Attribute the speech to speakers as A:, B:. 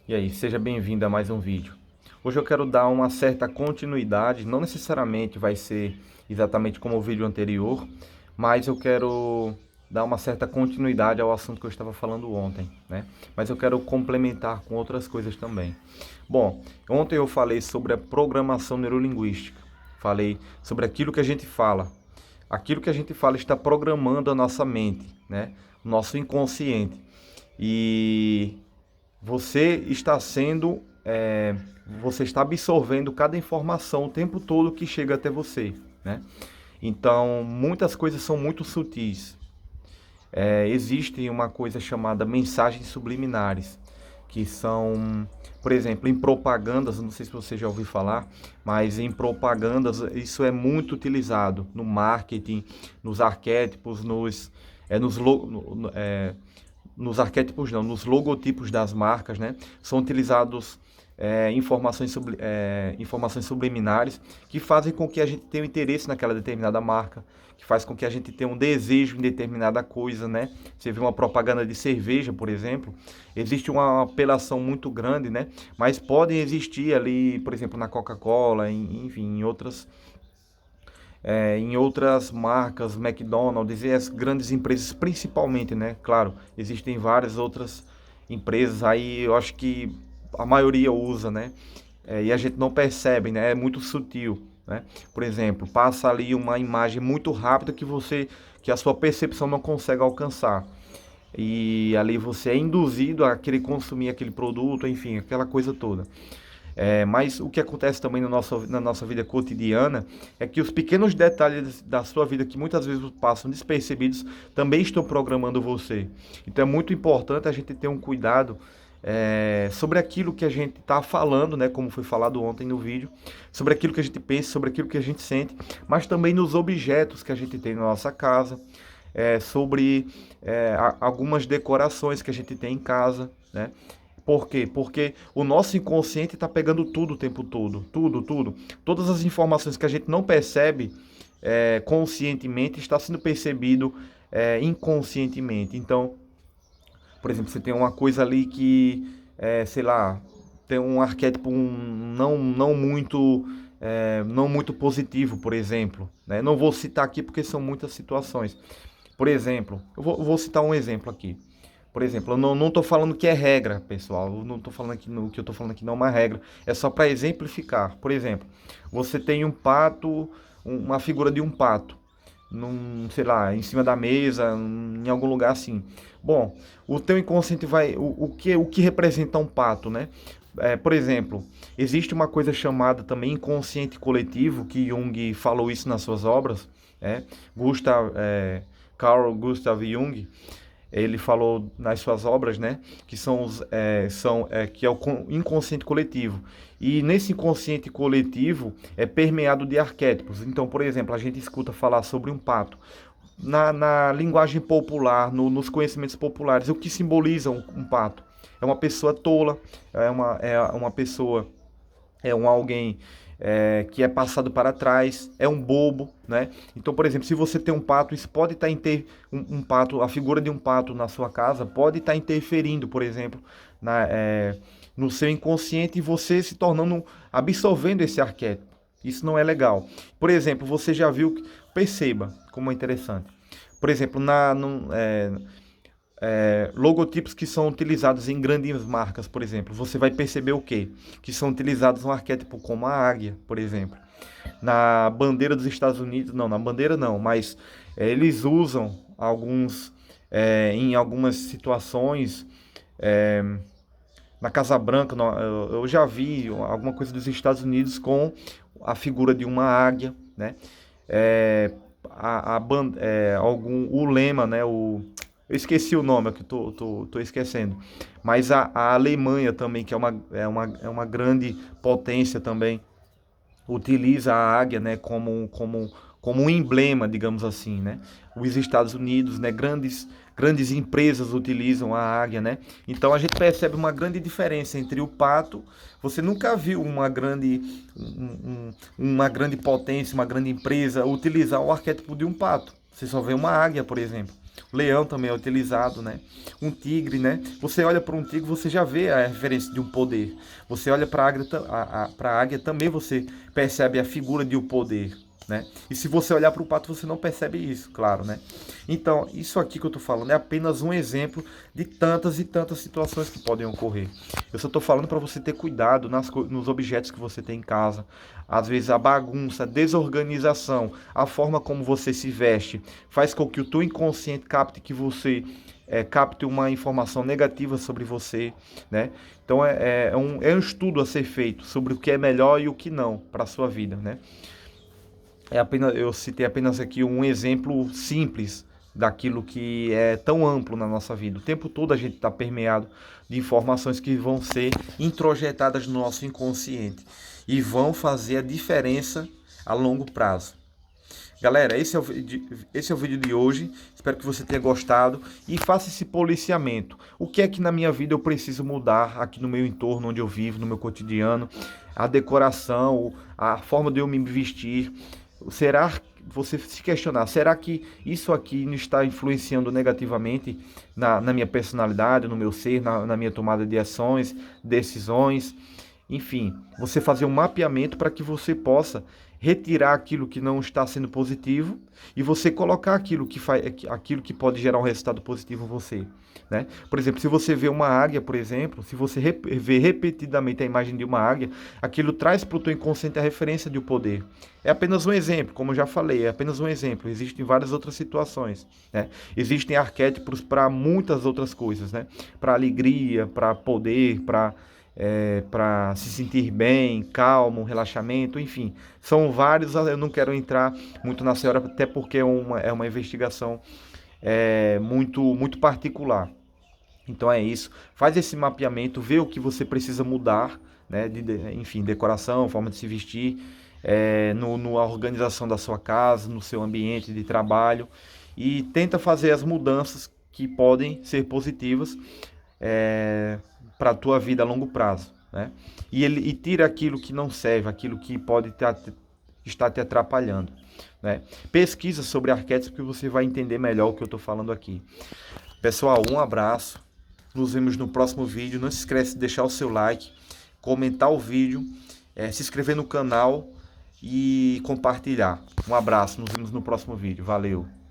A: E aí, seja bem-vindo a mais um vídeo. Hoje eu quero dar uma certa continuidade, não necessariamente vai ser exatamente como o vídeo anterior, mas eu quero dar uma certa continuidade ao assunto que eu estava falando ontem, né? Mas eu quero complementar com outras coisas também. Bom, ontem eu falei sobre a programação neurolinguística. Falei sobre aquilo que a gente fala. Aquilo que a gente fala está programando a nossa mente, né? O nosso inconsciente. E você está sendo, você está absorvendo cada informação o tempo todo que chega até você, né? Então, muitas coisas são muito sutis. Existe uma coisa chamada mensagens subliminares, que são, por exemplo, em propagandas, não sei se você já ouviu falar, mas em propagandas isso é muito utilizado no marketing, nos arquétipos, nos arquétipos não, nos logotipos das marcas, né? São utilizados informações subliminares que fazem com que a gente tenha um interesse naquela determinada marca, que faz com que a gente tenha um desejo em determinada coisa, né? Você vê uma propaganda de cerveja, por exemplo, existe uma apelação muito grande, né? Mas podem existir ali, por exemplo, na Coca-Cola, enfim, em outras marcas, McDonald's e as grandes empresas principalmente, né? Claro, existem várias outras empresas aí, eu acho que a maioria usa, né? E a gente não percebe, né? É muito sutil, né? Por exemplo, passa ali uma imagem muito rápida que a sua percepção não consegue alcançar. E ali você é induzido a querer consumir aquele produto, enfim, aquela coisa toda. Mas o que acontece também na nossa vida cotidiana é que os pequenos detalhes da sua vida que muitas vezes passam despercebidos também estão programando você. Então é muito importante a gente ter um cuidado sobre aquilo que a gente está falando, né, como foi falado ontem no vídeo, sobre aquilo que a gente pensa, sobre aquilo que a gente sente, mas também nos objetos que a gente tem na nossa casa, sobre algumas decorações que a gente tem em casa, né? Por quê? Porque o nosso inconsciente está pegando tudo o tempo todo. Tudo, tudo. Todas as informações que a gente não percebe conscientemente está sendo percebido inconscientemente. Então, por exemplo, você tem uma coisa ali que, sei lá, tem um arquétipo não muito positivo, por exemplo. Né? Não vou citar aqui porque são muitas situações. Por exemplo, eu vou citar um exemplo aqui. Por exemplo, eu não estou falando que é regra, pessoal. Eu não estou falando aqui no que eu estou falando aqui não é uma regra. É só para exemplificar. Por exemplo, você tem um pato, uma figura de um pato, sei lá, em cima da mesa, em algum lugar assim. Bom, o teu inconsciente vai, o que representa um pato, né? Por exemplo, existe uma coisa chamada também inconsciente coletivo, que Jung falou isso nas suas obras, Gustav, Carl Gustav Jung, ele falou nas suas obras, né, que que é o inconsciente coletivo. E nesse inconsciente coletivo é permeado de arquétipos. Então, por exemplo, a gente escuta falar sobre um pato. Na linguagem popular, nos conhecimentos populares, o que simboliza um pato? É uma pessoa tola, é uma pessoa alguém que é passado para trás, é um bobo, né? Então, por exemplo, se você tem um pato, isso pode estar um pato, a figura de um pato na sua casa pode estar interferindo, por exemplo, no seu inconsciente e você se tornando, absorvendo esse arquétipo. Isso não é legal. Por exemplo, você já viu, perceba como é interessante. Por exemplo, logotipos que são utilizados em grandes marcas, por exemplo, você vai perceber o quê? Que são utilizados um arquétipo como a águia, por exemplo. Na bandeira dos Estados Unidos, não, na bandeira não, mas eles usam em algumas situações, na Casa Branca, eu já vi alguma coisa dos Estados Unidos com a figura de uma águia, né? É, o lema, né? Eu esqueci o nome, é que tô esquecendo. Mas a Alemanha também, que é uma grande potência também, utiliza a águia, né, como um emblema, digamos assim, né? Os Estados Unidos, né, grandes empresas utilizam a águia, né? Então a gente percebe uma grande diferença entre o pato. Você nunca viu uma grande potência, uma grande empresa utilizar o arquétipo de um pato. Você só vê uma águia, por exemplo. Leão também é utilizado, né? Um tigre, né? Você olha para um tigre, você já vê a referência de um poder. Você olha para a águia, para águia também você percebe a figura de um poder, né? E se você olhar para o pato, você não percebe isso, claro, né? Então, isso aqui que eu estou falando é apenas um exemplo de tantas e tantas situações que podem ocorrer. Eu só estou falando para você ter cuidado nos objetos que você tem em casa. Às vezes a bagunça, a desorganização, a forma como você se veste, faz com que o teu inconsciente capte que você capte uma informação negativa sobre você, né? Então é um estudo a ser feito sobre o que é melhor e o que não para a sua vida, né? Eu citei apenas aqui um exemplo simples daquilo que é tão amplo na nossa vida. O tempo todo a gente está permeado de informações que vão ser introjetadas no nosso inconsciente e vão fazer a diferença a longo prazo. Galera, esse é o vídeo de hoje. Espero que você tenha gostado e faça esse policiamento. O que é que na minha vida eu preciso mudar aqui no meu entorno, onde eu vivo, no meu cotidiano? A decoração, a forma de eu me vestir. Será, você se questionar, será que isso aqui não está influenciando negativamente na minha personalidade, no meu ser, na minha tomada de ações, decisões? Enfim, você fazer um mapeamento para que você possa retirar aquilo que não está sendo positivo e você colocar aquilo que pode gerar um resultado positivo em você, né? Por exemplo, se você vê uma águia, por exemplo, se você vê repetidamente a imagem de uma águia, aquilo traz para o teu inconsciente a referência de um poder. É apenas um exemplo, como eu já falei, é apenas um exemplo. Existem várias outras situações, né? Existem arquétipos para muitas outras coisas, né? Para alegria, para poder, para se sentir bem, calmo, relaxamento, enfim. São vários, eu não quero entrar muito na senhora, até porque é uma investigação muito particular. Então é isso, faz esse mapeamento, vê o que você precisa mudar, né? Enfim, decoração, forma de se vestir, na organização da sua casa, no seu ambiente de trabalho e tenta fazer as mudanças que podem ser positivas para a tua vida a longo prazo, né? E tira aquilo que não serve, aquilo que pode estar te atrapalhando, né? Pesquisa sobre arquétipos que você vai entender melhor o que eu estou falando aqui. Pessoal, um abraço. Nos vemos no próximo vídeo. Não se esqueça de deixar o seu like, comentar o vídeo, se inscrever no canal e compartilhar. Um abraço. Nos vemos no próximo vídeo. Valeu!